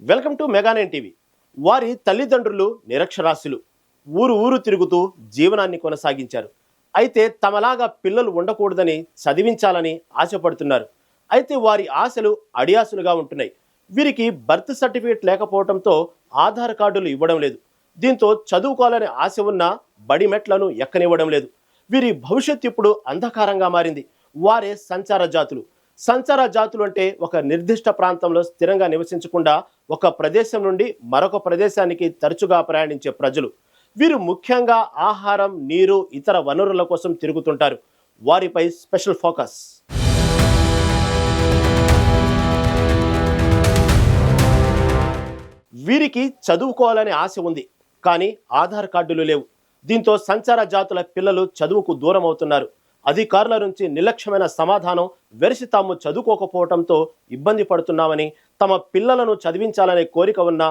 Welcome to Mega Nine TV. వారి తల్లిదండ్రులు నిరక్షరాస్యులు. ఊరు ఊరు తిరుగుతూ జీవనాన్ని కొనసాగించారు. అయితే తమలాగా పిల్లలు ఉండకూడదని చదివించాలని ఆశపడుతున్నారు. అయితే వారి ఆశలు అడియాసులుగా ఉంటున్నాయి. వీరికి బర్త్ సర్టిఫికేట్ లేకపోవడంతో ఆధార్ కార్డులు ఇవ్వడం లేదు. దీంతో చదువుకోవాలనే ఆశ ఉన్న బడి మెట్లను ఎక్కనివ్వడం లేదు. వీరి భవిష్యత్తు ఇప్పుడు అంధకారంగా మారింది. వారే సంచార జాతులు అంటే ఒక నిర్దిష్ట ప్రాంతంలో స్థిరంగా నివసించకుండా ఒక ప్రదేశం నుండి మరొక ప్రదేశానికి తరచుగా ప్రయాణించే ప్రజలు. వీరు ముఖ్యంగా ఆహారం, నీరు, ఇతర వనరుల కోసం తిరుగుతుంటారు. వారిపై స్పెషల్ ఫోకస్. వీరికి చదువుకోవాలనే ఆశ ఉంది, కానీ ఆధార్ కార్డులు లేవు. దీంతో సంచార జాతుల పిల్లలు చదువుకు దూరం అవుతున్నారు. అధికారుల నుంచి నిర్లక్ష్యమైన సమాధానం, వెరసి తాము చదువుకోకపోవడంతో ఇబ్బంది పడుతున్నామని, తమ పిల్లలను చదివించాలనే కోరిక ఉన్న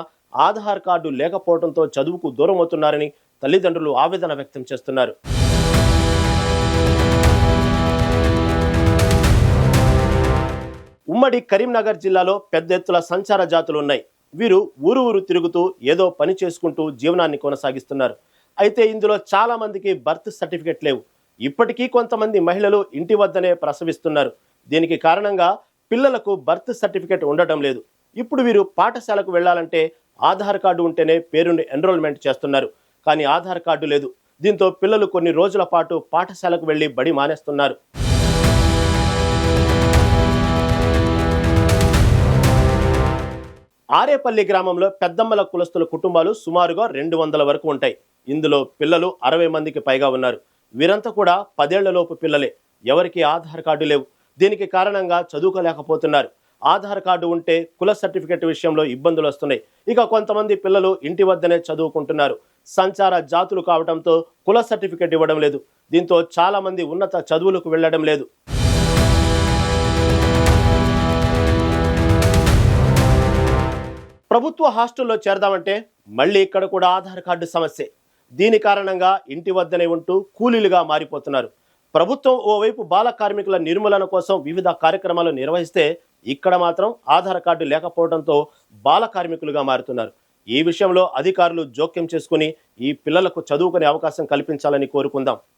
ఆధార్ కార్డు లేకపోవడంతో చదువుకు దూరం అవుతున్నారని తల్లిదండ్రులు ఆవేదన వ్యక్తం చేస్తున్నారు. ఉమ్మడి కరీంనగర్ జిల్లాలో పెద్ద ఎత్తున సంచార జాతులు ఉన్నాయి. వీరు ఊరు ఊరు తిరుగుతూ ఏదో పని చేసుకుంటూ జీవనాన్ని కొనసాగిస్తున్నారు. అయితే ఇందులో చాలా మందికి బర్త్ సర్టిఫికెట్ లేవు. ఇప్పటికీ కొంతమంది మహిళలు ఇంటి వద్దనే ప్రసవిస్తున్నారు. దీనికి కారణంగా పిల్లలకు బర్త్ సర్టిఫికెట్ ఉండటం లేదు. ఇప్పుడు వీరు పాఠశాలకు వెళ్లాలంటే ఆధార్ కార్డు ఉంటేనే పేరుని ఎన్రోల్మెంట్ చేస్తున్నారు. కానీ ఆధార్ కార్డు లేదు. దీంతో పిల్లలు కొన్ని రోజుల పాటు పాఠశాలకు వెళ్లి బడి మానేస్తున్నారు. ఆరేపల్లి గ్రామంలో పెద్దమ్మల కులస్తుల కుటుంబాలు సుమారుగా 200 వరకు ఉంటాయి. ఇందులో పిల్లలు 60 మందికి పైగా ఉన్నారు. వీరంతా కూడా 10 ఏళ్లలోపు పిల్లలే. ఎవరికి ఆధార్ కార్డు లేవు. దీనికి కారణంగా చదువుకోలేకపోతున్నారు. ఆధార్ కార్డు ఉంటే కుల సర్టిఫికెట్ విషయంలో ఇబ్బందులు వస్తున్నాయి. ఇక కొంతమంది పిల్లలు ఇంటి వద్దనే చదువుకుంటున్నారు. సంచార జాతులు కావడంతో కుల సర్టిఫికెట్ ఇవ్వడం లేదు. దీంతో చాలా మంది ఉన్నత చదువులకు వెళ్లడం లేదు. ప్రభుత్వ హాస్టల్లో చేరదామంటే మళ్ళీ ఇక్కడ కూడా ఆధార్ కార్డు సమస్యే. దీని కారణంగా ఇంటి వద్దనే ఉంటూ కూలీలుగా మారిపోతున్నారు. ప్రభుత్వం ఓవైపు బాల కార్మికుల నిర్మూలన కోసం వివిధ కార్యక్రమాలు నిర్వహిస్తే ఇక్కడ మాత్రం ఆధార్ కార్డు లేకపోవడంతో బాల కార్మికులుగా మారుతున్నారు. ఈ విషయంలో అధికారులు జోక్యం చేసుకుని ఈ పిల్లలకు చదువుకునే అవకాశం కల్పించాలని కోరుకుందాం.